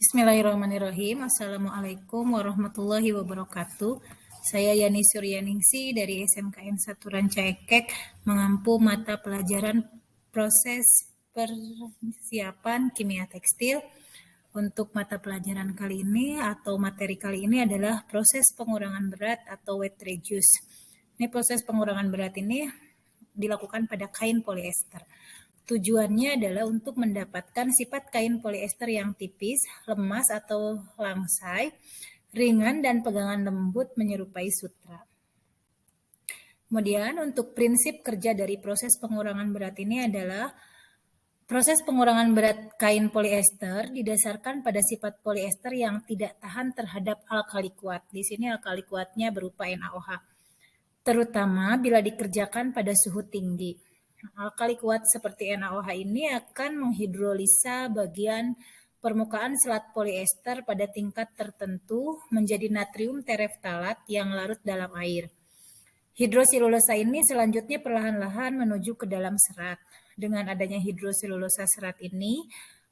Bismillahirrahmanirrahim. Assalamualaikum warahmatullahi wabarakatuh. Saya Yani Suryaningsi dari SMKN 1 Ranca Ekek mengampu mata pelajaran proses persiapan kimia tekstil. Untuk mata pelajaran kali ini atau materi kali ini adalah proses pengurangan berat atau weight reduce. Ini proses pengurangan berat ini dilakukan pada kain polyester. Tujuannya adalah untuk mendapatkan sifat kain polyester yang tipis, lemas atau langsai, ringan dan pegangan lembut menyerupai sutra. Kemudian untuk prinsip kerja dari proses pengurangan berat ini adalah proses pengurangan berat kain polyester didasarkan pada sifat polyester yang tidak tahan terhadap alkali kuat. Di sini alkali kuatnya berupa NaOH, terutama bila dikerjakan pada suhu tinggi. Alkali kuat seperti NaOH ini akan menghidrolisa bagian permukaan selat polyester pada tingkat tertentu menjadi natrium tereftalat yang larut dalam air. Hidrosilulosa ini selanjutnya perlahan-lahan menuju ke dalam serat. Dengan adanya hidrosilulosa serat ini,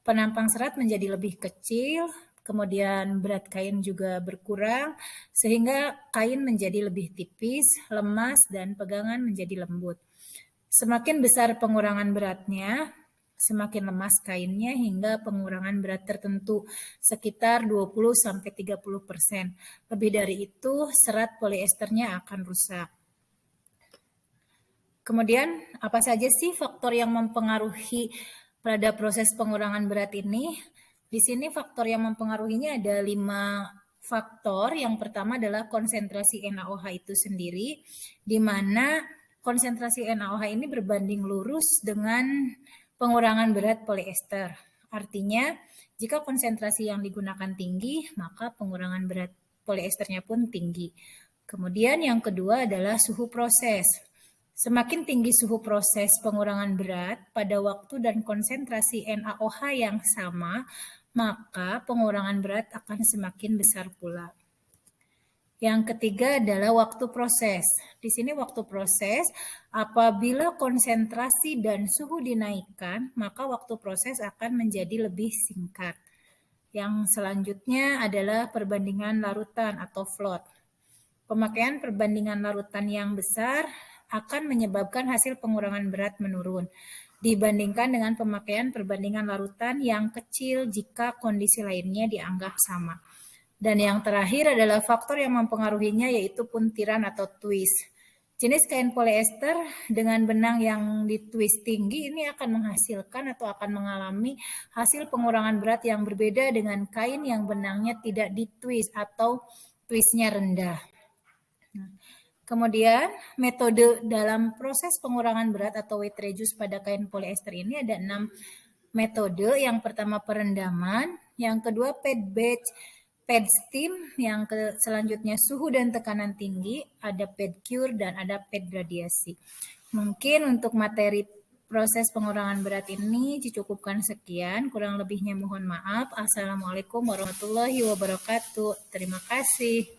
penampang serat menjadi lebih kecil, kemudian berat kain juga berkurang, sehingga kain menjadi lebih tipis, lemas, dan pegangan menjadi lembut. Semakin besar pengurangan beratnya, semakin lemas kainnya hingga pengurangan berat tertentu sekitar 20-30%. Lebih dari itu, serat polyesternya akan rusak. Kemudian, apa saja sih faktor yang mempengaruhi pada proses pengurangan berat ini? Di sini faktor yang mempengaruhinya ada 5 faktor. Yang pertama adalah konsentrasi NaOH itu sendiri, di mana konsentrasi NaOH ini berbanding lurus dengan pengurangan berat polyester. Artinya, jika konsentrasi yang digunakan tinggi, maka pengurangan berat polyesternya pun tinggi. Kemudian yang kedua adalah suhu proses. Semakin tinggi suhu proses pengurangan berat pada waktu dan konsentrasi NaOH yang sama, maka pengurangan berat akan semakin besar pula. Yang ketiga adalah waktu proses. Di sini waktu proses, apabila konsentrasi dan suhu dinaikkan, maka waktu proses akan menjadi lebih singkat. Yang selanjutnya adalah perbandingan larutan atau float. Pemakaian perbandingan larutan yang besar akan menyebabkan hasil pengurangan berat menurun dibandingkan dengan pemakaian perbandingan larutan yang kecil jika kondisi lainnya dianggap sama. Dan yang terakhir adalah faktor yang mempengaruhinya yaitu puntiran atau twist. Jenis kain polyester dengan benang yang ditwist tinggi ini akan menghasilkan atau akan mengalami hasil pengurangan berat yang berbeda dengan kain yang benangnya tidak ditwist atau twistnya rendah. Kemudian metode dalam proses pengurangan berat atau weight reduce pada kain polyester ini ada 6 metode. Yang pertama perendaman, yang kedua pad steam, yang selanjutnya suhu dan tekanan tinggi, ada pad cure dan ada pad radiasi. Mungkin untuk materi proses pengurangan berat ini dicukupkan sekian, kurang lebihnya mohon maaf. Assalamualaikum warahmatullahi wabarakatuh. Terima kasih.